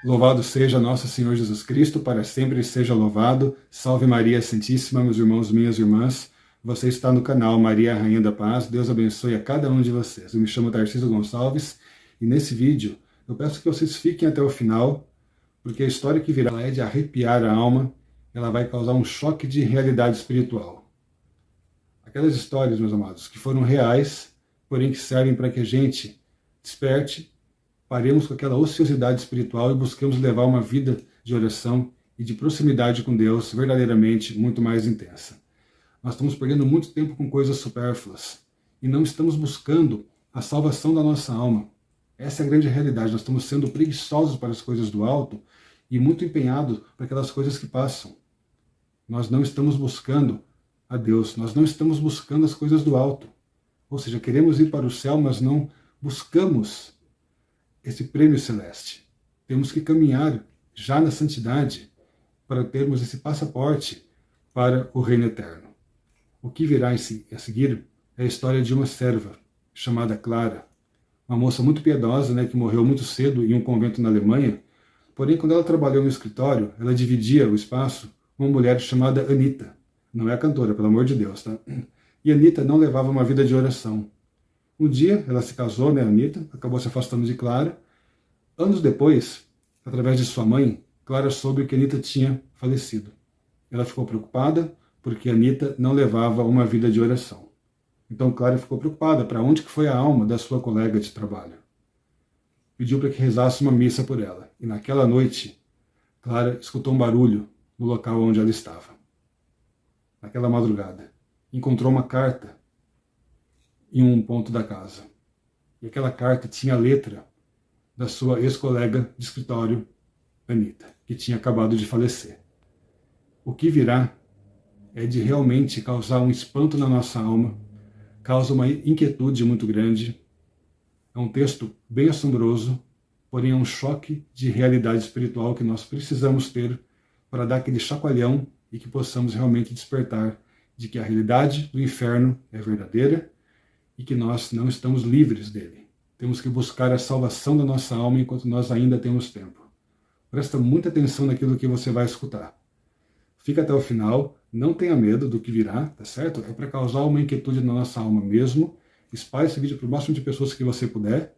Louvado seja nosso Senhor Jesus Cristo, para sempre seja louvado. Salve Maria Santíssima, meus irmãos, minhas irmãs. Você está no canal Maria Rainha da Paz. Deus abençoe a cada um de vocês. Eu me chamo Tarcísio Gonçalves e nesse vídeo eu peço que vocês fiquem até o final, porque a história que virá é de arrepiar a alma. Ela vai causar um choque de realidade espiritual. Aquelas histórias, meus amados, que foram reais, porém que servem para que a gente desperte, paremos com aquela ociosidade espiritual e busquemos levar uma vida de oração e de proximidade com Deus verdadeiramente muito mais intensa. Nós estamos perdendo muito tempo com coisas supérfluas e não estamos buscando a salvação da nossa alma. Essa é a grande realidade. Nós estamos sendo preguiçosos para as coisas do alto e muito empenhados para aquelas coisas que passam. Nós não estamos buscando a Deus, nós não estamos buscando as coisas do alto. Ou seja, queremos ir para o céu, mas não buscamos esse prêmio celeste. Temos que caminhar já na santidade para termos esse passaporte para o reino eterno. O que virá a seguir é a história de uma serva chamada Clara, uma moça muito piedosa, que morreu muito cedo em um convento na Alemanha. Porém, quando ela trabalhou no escritório, ela dividia o espaço com uma mulher chamada Anita. Não é a cantora, pelo amor de Deus, tá? E Anita não levava uma vida de oração. Um dia, ela se casou, Anita, acabou se afastando de Clara. Anos depois, através de sua mãe, Clara soube que Anita tinha falecido. Ela ficou preocupada porque Anita não levava uma vida de oração. Então Clara ficou preocupada para onde que foi a alma da sua colega de trabalho. Pediu para que rezasse uma missa por ela. E naquela noite, Clara escutou um barulho no local onde ela estava. Naquela madrugada, encontrou uma carta em um ponto da casa. E aquela carta tinha a letra da sua ex-colega de escritório, Anita, que tinha acabado de falecer. O que virá é de realmente causar um espanto na nossa alma, causa uma inquietude muito grande. É um texto bem assombroso, porém é um choque de realidade espiritual que nós precisamos ter para dar aquele chacoalhão e que possamos realmente despertar de que a realidade do inferno é verdadeira e que nós não estamos livres dele. Temos que buscar a salvação da nossa alma enquanto nós ainda temos tempo. Presta muita atenção naquilo que você vai escutar. Fica até o final, não tenha medo do que virá, tá certo? É para causar uma inquietude na nossa alma mesmo. Espalhe esse vídeo para o máximo de pessoas que você puder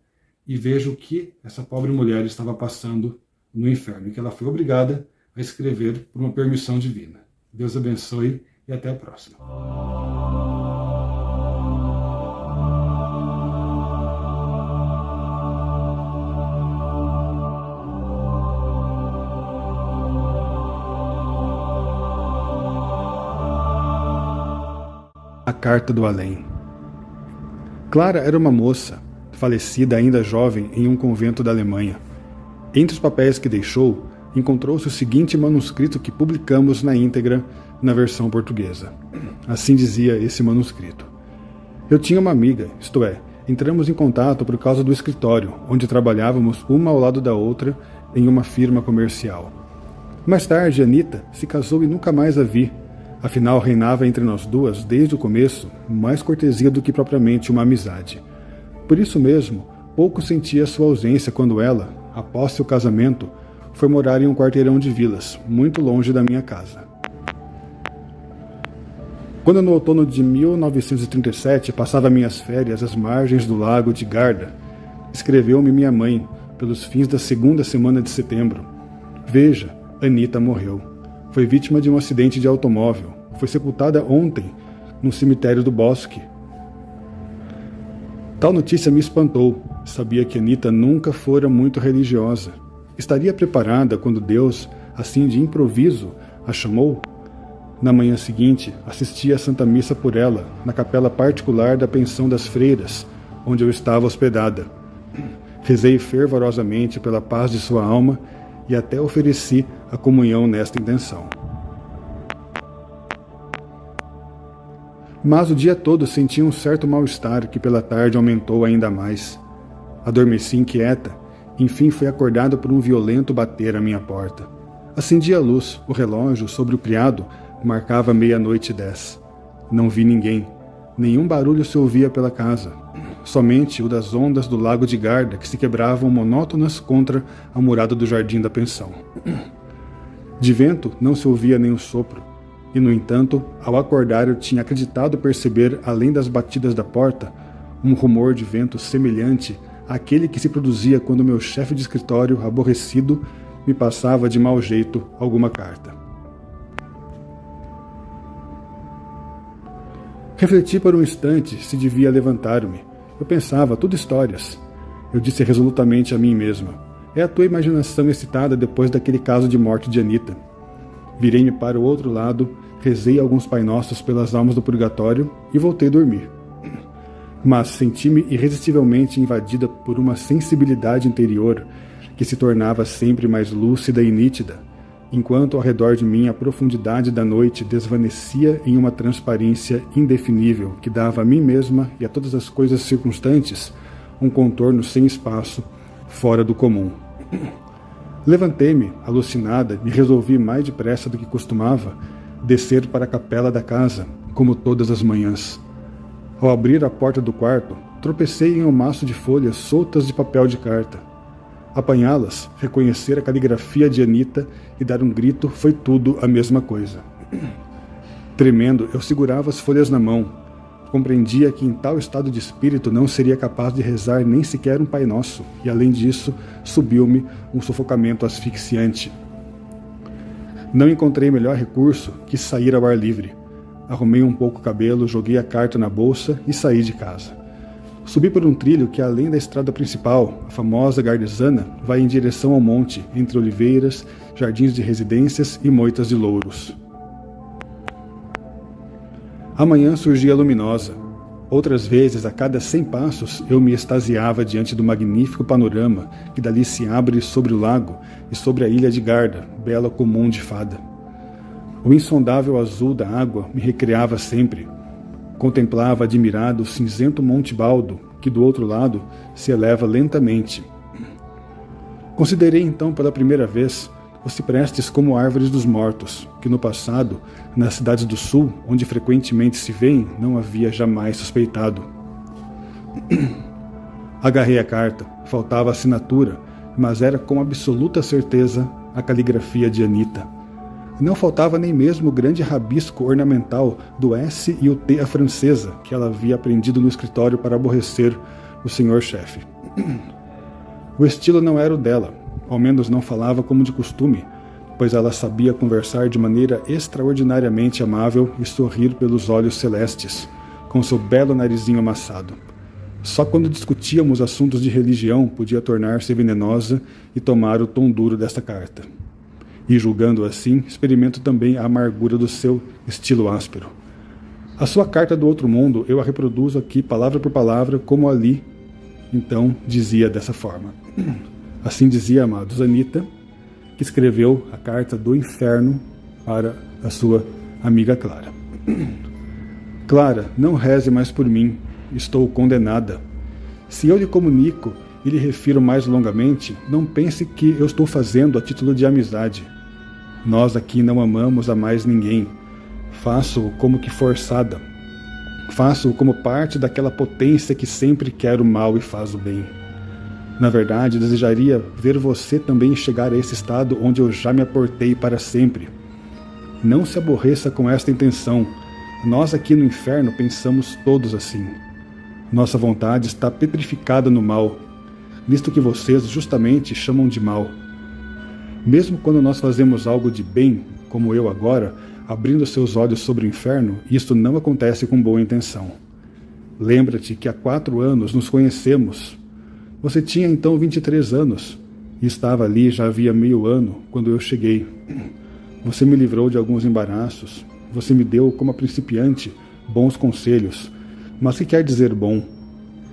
e veja o que essa pobre mulher estava passando no inferno, e que ela foi obrigada a escrever por uma permissão divina. Deus abençoe e até a próxima. A Carta do Além. Clara era uma moça, falecida ainda jovem em um convento da Alemanha. Entre os papéis que deixou, encontrou-se o seguinte manuscrito que publicamos na íntegra na versão portuguesa. Assim dizia esse manuscrito. Eu tinha uma amiga, isto é, entramos em contato por causa do escritório, onde trabalhávamos uma ao lado da outra em uma firma comercial. Mais tarde, Anita se casou e nunca mais a vi. Afinal, reinava entre nós duas, desde o começo, mais cortesia do que propriamente uma amizade. Por isso mesmo, pouco sentia sua ausência quando ela, após seu casamento, foi morar em um quarteirão de vilas, muito longe da minha casa. Quando no outono de 1937 passava minhas férias às margens do lago de Garda, escreveu-me minha mãe, pelos fins da segunda semana de setembro. Veja, Anita morreu. Foi vítima de um acidente de automóvel. Foi sepultada ontem, no cemitério do Bosque. Tal notícia me espantou. Sabia que Anita nunca fora muito religiosa. Estaria preparada quando Deus, assim de improviso, a chamou? Na manhã seguinte, assisti à Santa Missa por ela, na capela particular da Pensão das Freiras, onde eu estava hospedada. Rezei fervorosamente pela paz de sua alma e até ofereci a comunhão nesta intenção. Mas o dia todo senti um certo mal-estar que pela tarde aumentou ainda mais. Adormeci inquieta, enfim fui acordada por um violento bater à minha porta. Acendi a luz, o relógio sobre o criado marcava 00:10. Não vi ninguém. Nenhum barulho se ouvia pela casa. somente o das ondas do lago de Garda que se quebravam monótonas contra a murada do jardim da pensão. De vento não se ouvia nem o sopro, e, no entanto, ao acordar eu tinha acreditado perceber, além das batidas da porta, um rumor de vento semelhante àquele que se produzia quando meu chefe de escritório, aborrecido, me passava de mau jeito alguma carta. Refleti por um instante se devia levantar-me. Eu pensava, tudo histórias. Eu disse resolutamente a mim mesma. É a tua imaginação excitada depois daquele caso de morte de Anita. Virei-me para o outro lado, rezei alguns Pai Nossos pelas almas do purgatório e voltei a dormir. Mas senti-me irresistivelmente invadida por uma sensibilidade interior que se tornava sempre mais lúcida e nítida, enquanto ao redor de mim a profundidade da noite desvanecia em uma transparência indefinível que dava a mim mesma e a todas as coisas circunstantes um contorno sem espaço, fora do comum. Levantei-me, alucinada, e resolvi mais depressa do que costumava descer para a capela da casa, como todas as manhãs. Ao abrir a porta do quarto, tropecei em um maço de folhas soltas de papel de carta. Apanhá-las, reconhecer a caligrafia de Anita e dar um grito foi tudo a mesma coisa. Tremendo, eu segurava as folhas na mão. Compreendia que em tal estado de espírito não seria capaz de rezar nem sequer um Pai Nosso, e além disso, subiu-me um sufocamento asfixiante. Não encontrei melhor recurso que sair ao ar livre. Arrumei um pouco o cabelo, joguei a carta na bolsa e saí de casa. Subi por um trilho que, além da estrada principal, a famosa Gardesana, vai em direção ao monte, entre oliveiras, jardins de residências e moitas de louros. A manhã surgia luminosa. Outras vezes, a cada 100 passos, eu me extasiava diante do magnífico panorama que dali se abre sobre o lago e sobre a ilha de Garda, bela como um de fada. O insondável azul da água me recreava sempre. Contemplava admirado o cinzento Monte Baldo, que do outro lado se eleva lentamente. Considerei então pela primeira vez os ciprestes como árvores dos mortos, que no passado, nas cidades do sul, onde frequentemente se vêem, não havia jamais suspeitado. Agarrei a carta, faltava a assinatura, mas era com absoluta certeza a caligrafia de Anita. Não faltava nem mesmo o grande rabisco ornamental do S e o T à francesa, que ela havia aprendido no escritório para aborrecer o senhor-chefe. O estilo não era o dela, ao menos não falava como de costume, pois ela sabia conversar de maneira extraordinariamente amável e sorrir pelos olhos celestes, com seu belo narizinho amassado. Só quando discutíamos assuntos de religião podia tornar-se venenosa e tomar o tom duro desta carta. E, julgando assim, experimento também a amargura do seu estilo áspero. A sua carta do outro mundo eu a reproduzo aqui palavra por palavra, como ali, então, dizia dessa forma. Assim dizia, amados, Anita, que escreveu a carta do inferno para a sua amiga Clara. Clara, não reze mais por mim, estou condenada. Se eu lhe comunico e lhe refiro mais longamente, não pense que eu estou fazendo a título de amizade. Nós aqui não amamos a mais ninguém. Faço-o como que forçada. Faço-o como parte daquela potência que sempre quer o mal e faz o bem. Na verdade, desejaria ver você também chegar a esse estado onde eu já me aportei para sempre. Não se aborreça com esta intenção. Nós aqui no inferno pensamos todos assim. Nossa vontade está petrificada no mal, nisto que vocês justamente chamam de mal. Mesmo quando nós fazemos algo de bem, como eu agora, abrindo seus olhos sobre o inferno, isto não acontece com boa intenção. Lembra-te que há 4 anos nos conhecemos. Você tinha então 23 anos e estava ali já havia meio ano quando eu cheguei. Você me livrou de alguns embaraços. Você me deu, como a principiante, bons conselhos. Mas que quer dizer bom?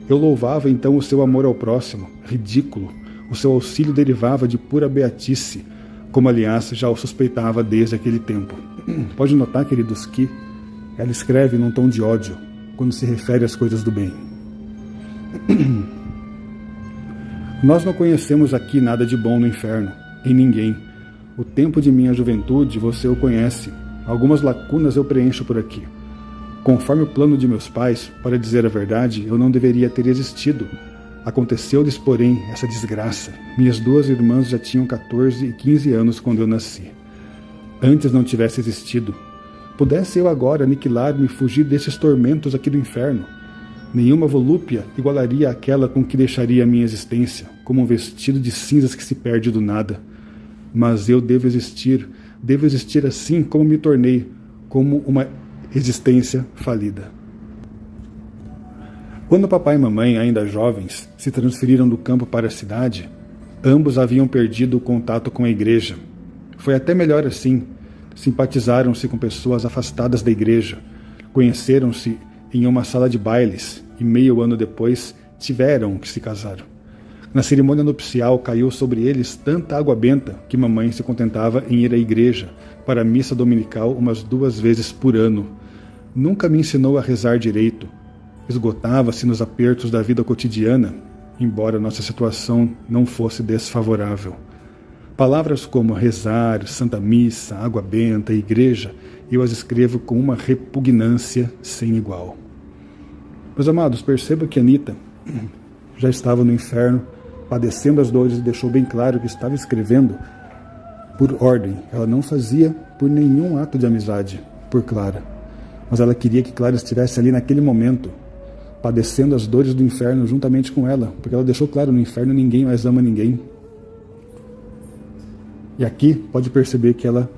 Eu louvava então o seu amor ao próximo, ridículo. O seu auxílio derivava de pura beatice, como aliás já o suspeitava desde aquele tempo. Pode notar, queridos, que ela escreve num tom de ódio quando se refere às coisas do bem. Nós não conhecemos aqui nada de bom no inferno, em ninguém. O tempo de minha juventude você o conhece. Algumas lacunas eu preencho por aqui. Conforme o plano de meus pais, para dizer a verdade, eu não deveria ter existido. Aconteceu-lhes, porém, essa desgraça. Minhas 2 irmãs já tinham 14 e 15 anos quando eu nasci. Antes não tivesse existido. Pudesse eu agora aniquilar-me e fugir desses tormentos aqui do inferno. Nenhuma volúpia igualaria aquela com que deixaria a minha existência, como um vestido de cinzas que se perde do nada. Mas eu devo existir assim como me tornei, como uma existência falida. Quando papai e mamãe, ainda jovens, se transferiram do campo para a cidade, ambos haviam perdido o contato com a igreja. Foi até melhor assim. Simpatizaram-se com pessoas afastadas da igreja, conheceram-se em uma sala de bailes e meio ano depois tiveram que se casar. Na cerimônia nupcial caiu sobre eles tanta água benta que mamãe se contentava em ir à igreja para a missa dominical umas 2 vezes por ano. Nunca me ensinou a rezar direito. Esgotava-se nos apertos da vida cotidiana, embora nossa situação não fosse desfavorável. Palavras como rezar, Santa Missa, água benta, igreja, eu as escrevo com uma repugnância sem igual. Meus amados, perceba que Anita já estava no inferno, padecendo as dores, e deixou bem claro que estava escrevendo por ordem. Ela não fazia por nenhum ato de amizade por Clara, mas ela queria que Clara estivesse ali naquele momento, padecendo as dores do inferno juntamente com ela, porque ela deixou claro, no inferno ninguém mais ama ninguém. E aqui pode perceber que ela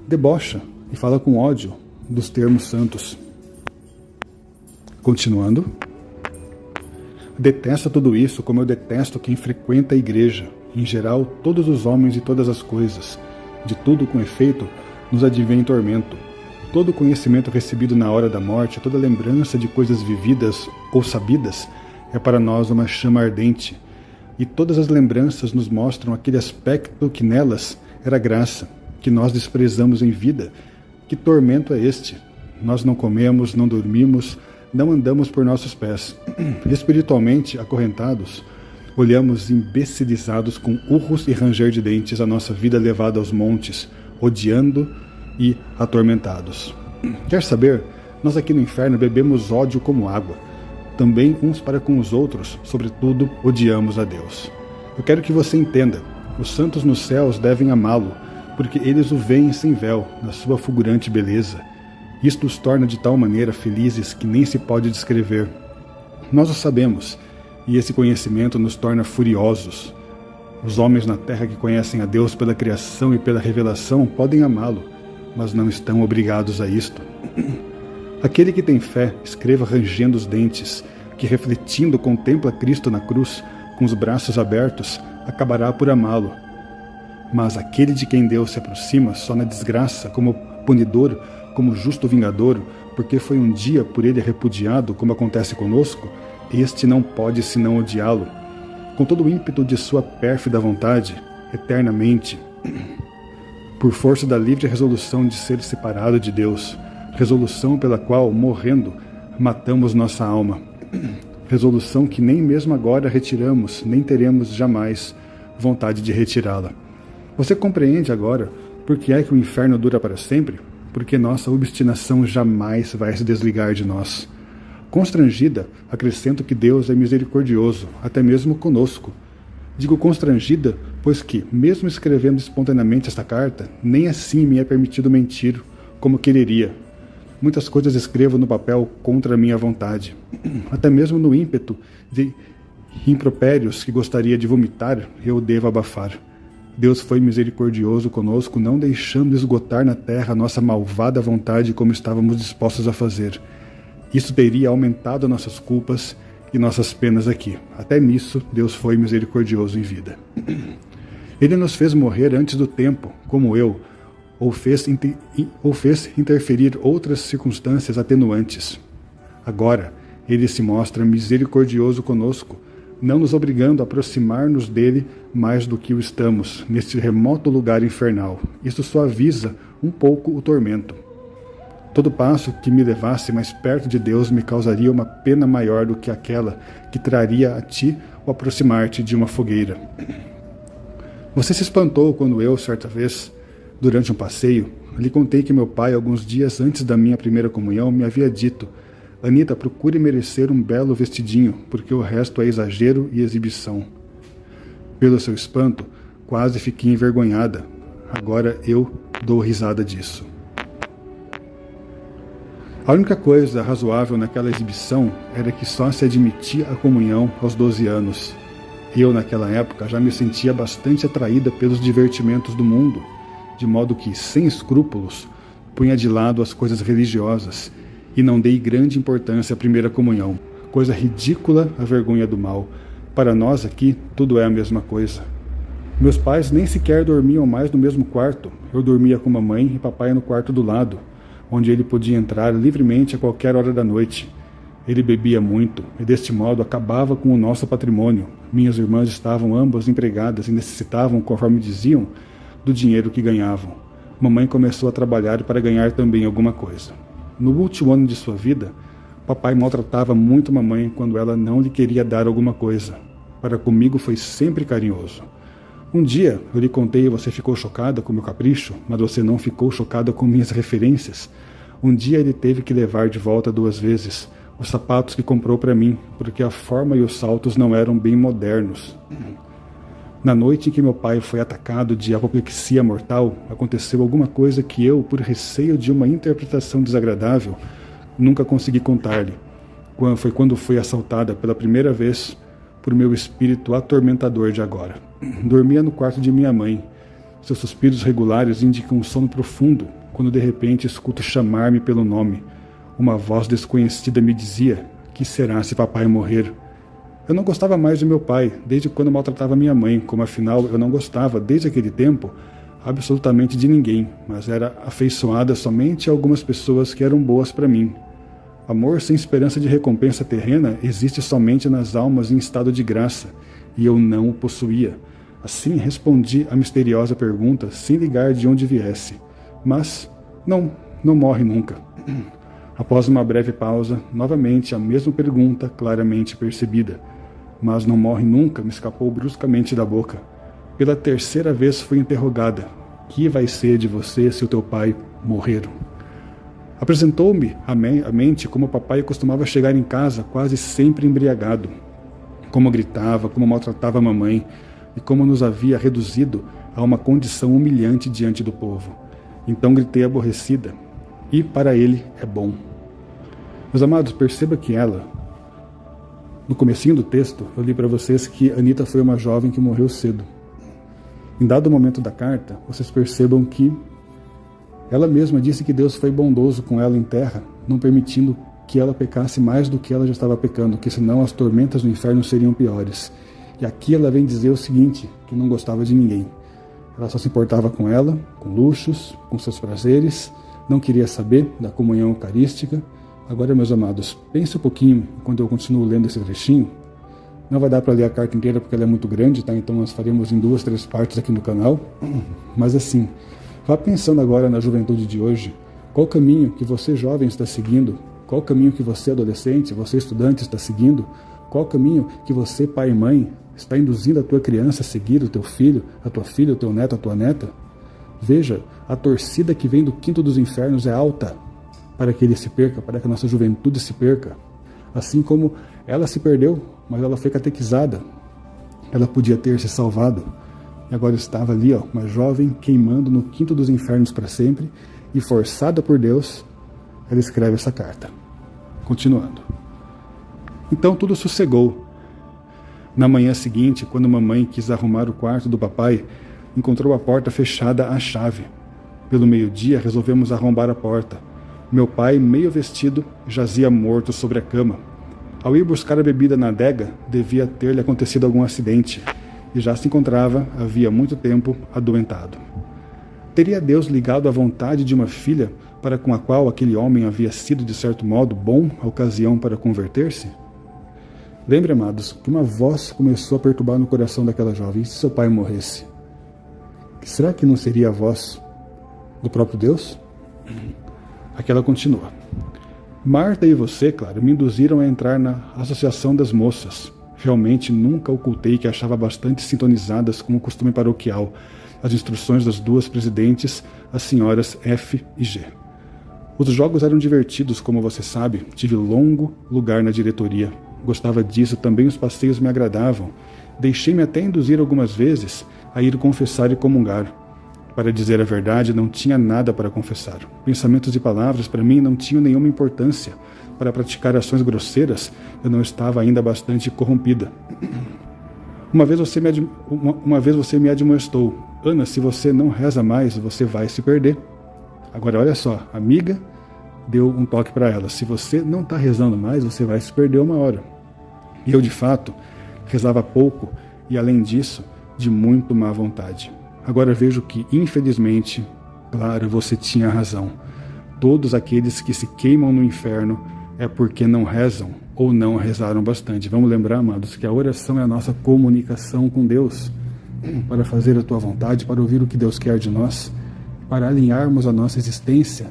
debocha e fala com ódio dos termos santos. Continuando. Detesta tudo isso como eu detesto quem frequenta a igreja, em geral todos os homens e todas as coisas. De tudo com efeito nos advém tormento. Todo conhecimento recebido na hora da morte, toda lembrança de coisas vividas ou sabidas, é para nós uma chama ardente. E todas as lembranças nos mostram aquele aspecto que nelas era graça, que nós desprezamos em vida. Que tormento é este? Nós não comemos, não dormimos, não andamos por nossos pés. Espiritualmente acorrentados, olhamos imbecilizados com urros e ranger de dentes a nossa vida levada aos montes, odiando e atormentados. Quer saber? Nós aqui no inferno bebemos ódio como água. Também uns para com os outros, sobretudo, odiamos a Deus. Eu quero que você entenda, os santos nos céus devem amá-lo, porque eles o veem sem véu, na sua fulgurante beleza. Isto os torna de tal maneira felizes que nem se pode descrever. Nós o sabemos, e esse conhecimento nos torna furiosos. Os homens na terra que conhecem a Deus pela criação e pela revelação podem amá-lo, mas não estão obrigados a isto. Aquele que tem fé, escreva rangendo os dentes, que refletindo contempla Cristo na cruz, com os braços abertos, acabará por amá-lo. Mas aquele de quem Deus se aproxima só na desgraça, como punidor, como justo vingador, porque foi um dia por ele repudiado, como acontece conosco, este não pode senão odiá-lo, com todo o ímpeto de sua pérfida vontade, eternamente, por força da livre resolução de ser separado de Deus, resolução pela qual, morrendo, matamos nossa alma, resolução que nem mesmo agora retiramos, nem teremos jamais vontade de retirá-la. Você compreende agora por que é que o inferno dura para sempre? Porque nossa obstinação jamais vai se desligar de nós. Constrangida, acrescento que Deus é misericordioso, até mesmo conosco. Digo constrangida, pois que, mesmo escrevendo espontaneamente esta carta, nem assim me é permitido mentir, como quereria. Muitas coisas escrevo no papel contra a minha vontade. Até mesmo no ímpeto de impropérios que gostaria de vomitar, eu devo abafar. Deus foi misericordioso conosco, não deixando esgotar na terra a nossa malvada vontade como estávamos dispostos a fazer. Isso teria aumentado nossas culpas e nossas penas aqui. Até nisso, Deus foi misericordioso em vida. Ele nos fez morrer antes do tempo, como eu, ou fez interferir outras circunstâncias atenuantes. Agora, ele se mostra misericordioso conosco, não nos obrigando a aproximar-nos dele mais do que o estamos, neste remoto lugar infernal. Isso suaviza um pouco o tormento. Todo passo que me levasse mais perto de Deus me causaria uma pena maior do que aquela que traria a ti o aproximar-te de uma fogueira. Você se espantou quando eu, certa vez, durante um passeio, lhe contei que meu pai, alguns dias antes da minha primeira comunhão, me havia dito: Anita, procure merecer um belo vestidinho, porque o resto é exagero e exibição. Pelo seu espanto, quase fiquei envergonhada. Agora eu dou risada disso. A única coisa razoável naquela exibição era que só se admitia a comunhão aos 12 anos. Eu, naquela época, já me sentia bastante atraída pelos divertimentos do mundo, de modo que, sem escrúpulos, punha de lado as coisas religiosas e não dei grande importância à primeira comunhão. Coisa ridícula a vergonha do mal. Para nós aqui, tudo é a mesma coisa. Meus pais nem sequer dormiam mais no mesmo quarto. Eu dormia com mamãe e papai no quarto do lado, onde ele podia entrar livremente a qualquer hora da noite. Ele bebia muito e, deste modo, acabava com o nosso patrimônio. Minhas irmãs estavam ambas empregadas e necessitavam, conforme diziam, do dinheiro que ganhavam. Mamãe começou a trabalhar para ganhar também alguma coisa. No último ano de sua vida, papai maltratava muito mamãe quando ela não lhe queria dar alguma coisa. Para comigo foi sempre carinhoso. Um dia eu lhe contei e você ficou chocada com meu capricho, mas você não ficou chocada com minhas referências. Um dia ele teve que levar de volta 2 vezes os sapatos que comprou para mim, porque a forma e os saltos não eram bem modernos. Na noite em que meu pai foi atacado de apoplexia mortal, aconteceu alguma coisa que eu, por receio de uma interpretação desagradável, nunca consegui contar-lhe. Foi quando fui assaltada pela primeira vez por meu espírito atormentador de agora. Dormia no quarto de minha mãe. Seus suspiros regulares indicam um sono profundo, quando de repente escuto chamar-me pelo nome. Uma voz desconhecida me dizia: que será se papai morrer? Eu não gostava mais de meu pai, desde quando maltratava minha mãe, como afinal eu não gostava, desde aquele tempo, absolutamente de ninguém, mas era afeiçoada somente a algumas pessoas que eram boas para mim. Amor sem esperança de recompensa terrena existe somente nas almas em estado de graça, e eu não o possuía. Assim respondi à misteriosa pergunta, sem ligar de onde viesse. Mas não morre nunca. Após uma breve pausa, novamente a mesma pergunta, claramente percebida. Mas não morre nunca, me escapou bruscamente da boca. Pela 3ª vez fui interrogada: que vai ser de você se o teu pai morrer? Apresentou-me à mente como o papai costumava chegar em casa quase sempre embriagado, como gritava, como maltratava a mamãe e como nos havia reduzido a uma condição humilhante diante do povo. Então gritei aborrecida: e para ele é bom. Meus amados, perceba que no comecinho do texto, eu li para vocês que Anita foi uma jovem que morreu cedo. Em dado momento da carta, vocês percebam que ela mesma disse que Deus foi bondoso com ela em terra, não permitindo que ela pecasse mais do que ela já estava pecando, que senão as tormentas do inferno seriam piores. E aqui ela vem dizer o seguinte, que não gostava de ninguém. Ela só se importava com ela, com luxos, com seus prazeres, não queria saber da comunhão eucarística. Agora, meus amados, pense um pouquinho, quando eu continuo lendo esse trechinho. Não vai dar para ler a carta inteira porque ela é muito grande, tá? Então nós faremos em 2, 3 partes aqui no canal. Mas assim, vá pensando agora na juventude de hoje. Qual caminho que você jovem está seguindo? Qual caminho que você adolescente, você estudante está seguindo? Qual caminho que você, pai e mãe, está induzindo a tua criança a seguir, o teu filho, a tua filha, o teu neto, a tua neta? Veja, a torcida que vem do quinto dos infernos é alta para que ele se perca, para que a nossa juventude se perca. Assim como ela se perdeu, mas ela foi catequizada. Ela podia ter se salvado. E agora estava ali, uma jovem queimando no quinto dos infernos para sempre, e forçada por Deus, ela escreve essa carta. Continuando. Então tudo sossegou. Na manhã seguinte, quando mamãe quis arrumar o quarto do papai, encontrou a porta fechada à chave. Pelo meio-dia, resolvemos arrombar a porta. Meu pai, meio vestido, jazia morto sobre a cama. Ao ir buscar a bebida na adega, devia ter-lhe acontecido algum acidente, e já se encontrava, havia muito tempo, adoentado. Teria Deus ligado à vontade de uma filha, para com a qual aquele homem havia sido, de certo modo, bom a ocasião para converter-se? Lembre, amados, que uma voz começou a perturbar no coração daquela jovem: e se seu pai morresse? Será que não seria a voz do próprio Deus? Aqui ela continua. Marta e você, claro, me induziram a entrar na Associação das Moças. Realmente nunca ocultei que achava bastante sintonizadas com o costume paroquial as instruções das duas presidentes, as senhoras F e G. Os jogos eram divertidos, como você sabe, tive longo lugar na diretoria. Gostava disso, também os passeios me agradavam. Deixei-me até induzir algumas vezes a ir confessar e comungar. Para dizer a verdade, não tinha nada para confessar. Pensamentos e palavras para mim não tinham nenhuma importância. Para praticar ações grosseiras, eu não estava ainda bastante corrompida. Uma vez você me admoestou: Ana, se você não reza mais, você vai se perder. Agora olha só, a amiga deu um toque para ela: se você não está rezando mais, você vai se perder uma hora. E eu, de fato, rezava pouco e, além disso, de muito má vontade. Agora vejo que, infelizmente, claro, você tinha razão. Todos aqueles que se queimam no inferno é porque não rezam ou não rezaram bastante. Vamos lembrar, amados, que a oração é a nossa comunicação com Deus, para fazer a tua vontade, para ouvir o que Deus quer de nós, para alinharmos a nossa existência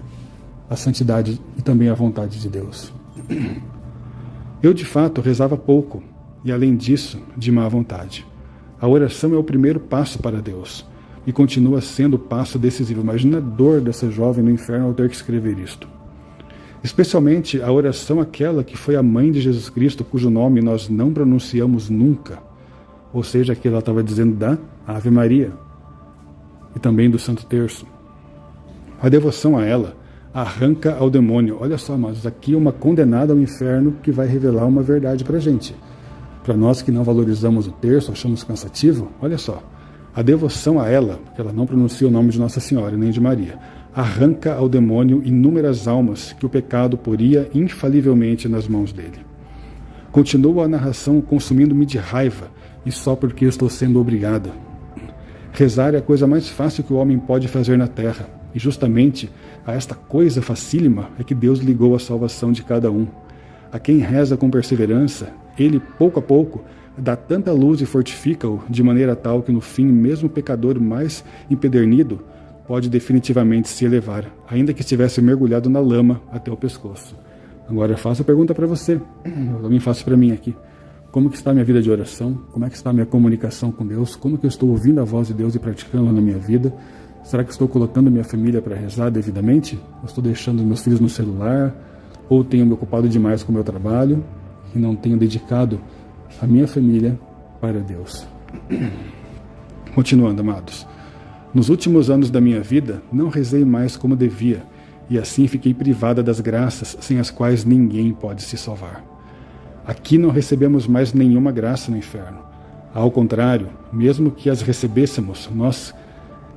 à santidade e também à vontade de Deus. Eu, de fato, rezava pouco e, além disso, de má vontade. A oração é o primeiro passo para Deus e continua sendo o passo decisivo. Imagina a dor dessa jovem no inferno ao ter que escrever isto. Especialmente a oração aquela que foi a mãe de Jesus Cristo, cujo nome nós não pronunciamos nunca. Ou seja, aqui ela estava dizendo da Ave Maria e também do Santo Terço. A devoção a ela arranca ao demônio. Olha só, mas aqui é uma condenada ao inferno que vai revelar uma verdade para a gente. Para nós que não valorizamos o terço, achamos cansativo, olha só. A devoção a ela, porque ela não pronuncia o nome de Nossa Senhora nem de Maria, arranca ao demônio inúmeras almas que o pecado poria infalivelmente nas mãos dele. Continua a narração consumindo-me de raiva, e só porque estou sendo obrigada. Rezar é a coisa mais fácil que o homem pode fazer na terra, e justamente a esta coisa facílima é que Deus ligou a salvação de cada um. A quem reza com perseverança, ele, pouco a pouco, dá tanta luz e fortifica-o, de maneira tal que no fim, mesmo o pecador mais empedernido pode definitivamente se elevar, ainda que estivesse mergulhado na lama até o pescoço. Agora eu faço a pergunta para você, eu também faço para mim aqui. Como que está a minha vida de oração? Como é que está a minha comunicação com Deus? Como que eu estou ouvindo a voz de Deus e praticando na minha vida? Será que estou colocando minha família para rezar devidamente? Eu estou deixando meus filhos no celular? Ou tenho me ocupado demais com o meu trabalho e não tenho dedicado a minha família para Deus? Continuando, amados. Nos últimos anos da minha vida, não rezei mais como devia, e assim fiquei privada das graças sem as quais ninguém pode se salvar. Aqui não recebemos mais nenhuma graça no inferno. Ao contrário, mesmo que as recebêssemos, nós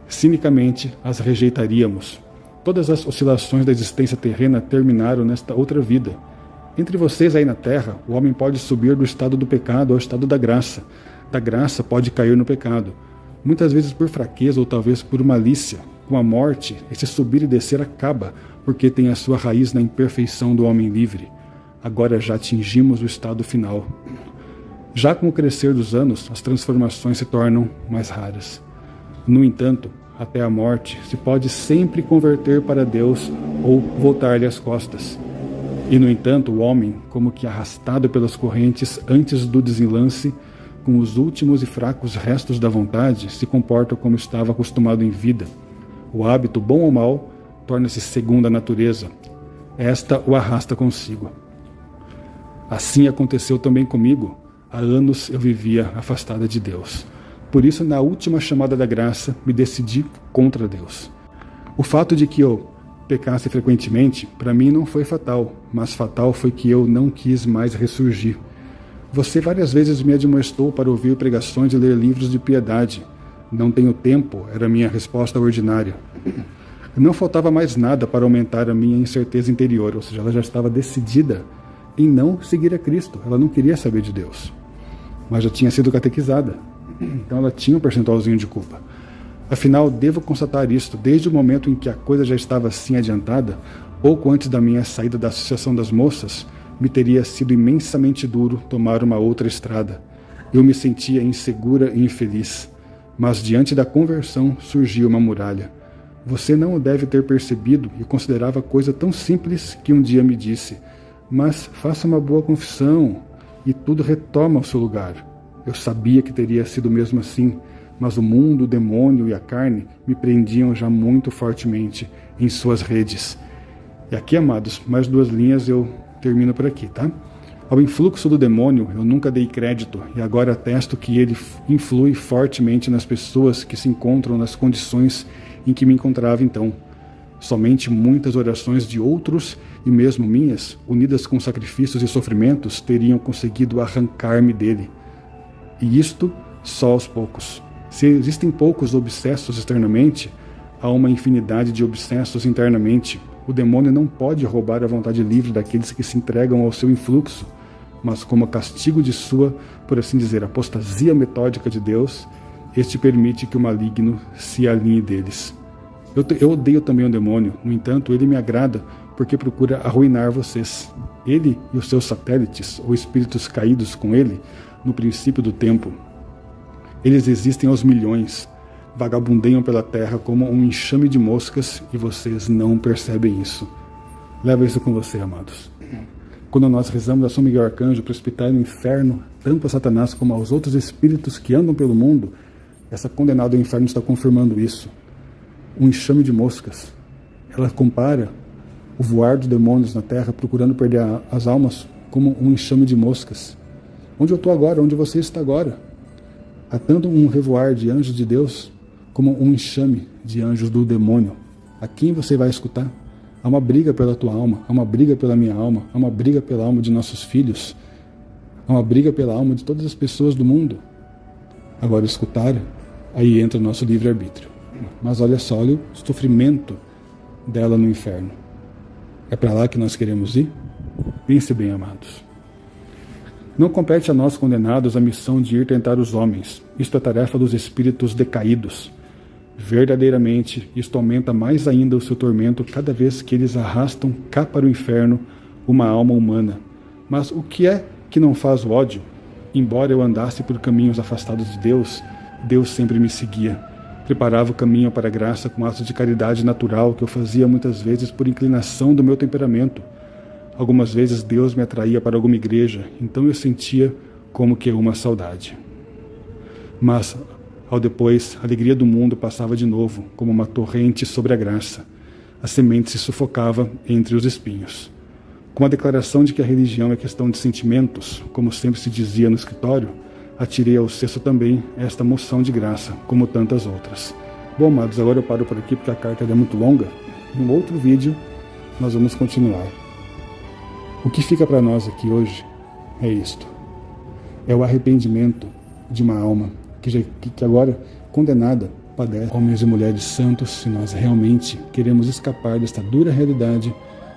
cinicamente as rejeitaríamos. Todas as oscilações da existência terrena terminaram nesta outra vida. Entre vocês aí na terra, o homem pode subir do estado do pecado ao estado da graça. Da graça pode cair no pecado. Muitas vezes por fraqueza ou talvez por malícia. Com a morte, esse subir e descer acaba, porque tem a sua raiz na imperfeição do homem livre. Agora já atingimos o estado final. Já com o crescer dos anos, as transformações se tornam mais raras. No entanto, até a morte, se pode sempre converter para Deus ou voltar-lhe as costas. E, no entanto, o homem, como que arrastado pelas correntes antes do desenlace, com os últimos e fracos restos da vontade, se comporta como estava acostumado em vida. O hábito, bom ou mau, torna-se segunda natureza. Esta o arrasta consigo. Assim aconteceu também comigo. Há anos eu vivia afastada de Deus. Por isso, na última chamada da graça, me decidi contra Deus. O fato de que eu pecasse frequentemente, para mim não foi fatal, mas fatal foi que eu não quis mais ressurgir. Você várias vezes me admoestou para ouvir pregações e ler livros de piedade. Não tenho tempo, era a minha resposta ordinária. Não faltava mais nada para aumentar a minha incerteza interior, ou seja, ela já estava decidida em não seguir a Cristo. Ela não queria saber de Deus, mas já tinha sido catequizada. Então ela tinha um percentualzinho de culpa. Afinal, devo constatar isto, desde o momento em que a coisa já estava assim adiantada, pouco antes da minha saída da Associação das Moças, me teria sido imensamente duro tomar uma outra estrada. Eu me sentia insegura e infeliz, mas diante da conversão surgiu uma muralha. Você não o deve ter percebido e considerava coisa tão simples que um dia me disse: mas faça uma boa confissão, e tudo retoma ao seu lugar. Eu sabia que teria sido mesmo assim, mas o mundo, o demônio e a carne me prendiam já muito fortemente em suas redes. E aqui, amados, mais 2 linhas eu termino por aqui, tá? Ao influxo do demônio eu nunca dei crédito e agora atesto que ele influi fortemente nas pessoas que se encontram nas condições em que me encontrava então. Somente muitas orações de outros e mesmo minhas, unidas com sacrifícios e sofrimentos, teriam conseguido arrancar-me dele. E isto só aos poucos. Se existem poucos obsessos externamente, há uma infinidade de obsessos internamente. O demônio não pode roubar a vontade livre daqueles que se entregam ao seu influxo, mas como castigo de sua, por assim dizer, apostasia metódica de Deus, este permite que o maligno se alinhe deles. Eu odeio também o demônio, no entanto, ele me agrada porque procura arruinar vocês. Ele e os seus satélites, ou espíritos caídos com ele, no princípio do tempo. Eles existem aos milhões, vagabundeiam pela terra como um enxame de moscas e vocês não percebem isso. Leva isso com você, amados. Quando nós rezamos a São Miguel Arcanjo para expitar no inferno, tanto a Satanás como aos outros espíritos que andam pelo mundo, essa condenada ao inferno está confirmando isso. Um enxame de moscas. Ela compara o voar dos demônios na terra procurando perder as almas como um enxame de moscas. Onde eu estou agora, onde você está agora. Há tanto um revoar de anjos de Deus como um enxame de anjos do demônio. A quem você vai escutar? Há uma briga pela tua alma, há uma briga pela minha alma, há uma briga pela alma de nossos filhos, há uma briga pela alma de todas as pessoas do mundo. Agora escutar, aí entra o nosso livre-arbítrio. Mas olha só, olha o sofrimento dela no inferno. É para lá que nós queremos ir? Pense bem, amados. Não compete a nós condenados a missão de ir tentar os homens. Isto é tarefa dos espíritos decaídos. Verdadeiramente, isto aumenta mais ainda o seu tormento cada vez que eles arrastam cá para o inferno uma alma humana. Mas o que é que não faz o ódio? Embora eu andasse por caminhos afastados de Deus, Deus sempre me seguia. Preparava o caminho para a graça com atos de caridade natural que eu fazia muitas vezes por inclinação do meu temperamento. Algumas vezes Deus me atraía para alguma igreja, então eu sentia como que uma saudade. Mas, ao depois, a alegria do mundo passava de novo, como uma torrente sobre a graça. A semente se sufocava entre os espinhos. Com a declaração de que a religião é questão de sentimentos, como sempre se dizia no escritório, atirei ao cesto também esta moção de graça, como tantas outras. Bom, amados, agora eu paro por aqui porque a carta é muito longa. Em um outro vídeo, nós vamos continuar. O que fica para nós aqui hoje é isto. É o arrependimento de uma alma que agora, condenada, padece. Homens e mulheres santos, se nós realmente queremos escapar desta dura realidade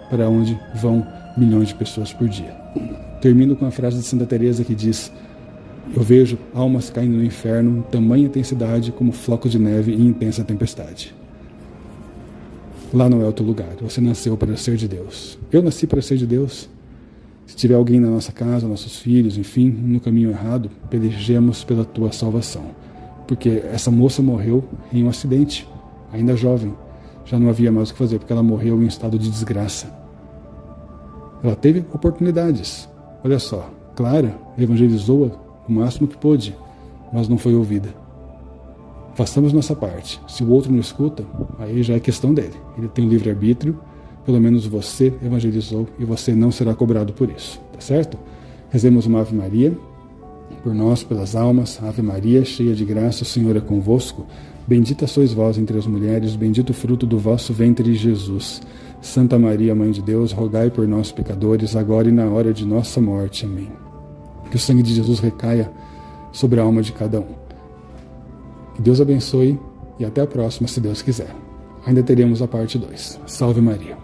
para onde vão milhões de pessoas por dia. Termino com a frase de Santa Teresa que diz: eu vejo almas caindo no inferno em tamanha intensidade como flocos de neve em intensa tempestade. Lá não é o teu lugar. Você nasceu para ser de Deus. Eu nasci para ser de Deus. Se tiver alguém na nossa casa, nossos filhos, enfim, no caminho errado, pelejemos pela tua salvação. Porque essa moça morreu em um acidente, ainda jovem. Já não havia mais o que fazer, porque ela morreu em estado de desgraça. Ela teve oportunidades. Olha só, Clara evangelizou-a o máximo que pôde, mas não foi ouvida. Façamos nossa parte. Se o outro não escuta, aí já é questão dele. Ele tem um livre-arbítrio, pelo menos você evangelizou e você não será cobrado por isso, tá certo? Rezemos uma Ave Maria, por nós, pelas almas. Ave Maria, cheia de graça, o Senhor é convosco. Bendita sois vós entre as mulheres, bendito o fruto do vosso ventre, Jesus. Santa Maria, Mãe de Deus, rogai por nós, pecadores, agora e na hora de nossa morte. Amém. Que o sangue de Jesus recaia sobre a alma de cada um. Que Deus abençoe e até a próxima, se Deus quiser. Ainda teremos a parte 2. Salve Maria.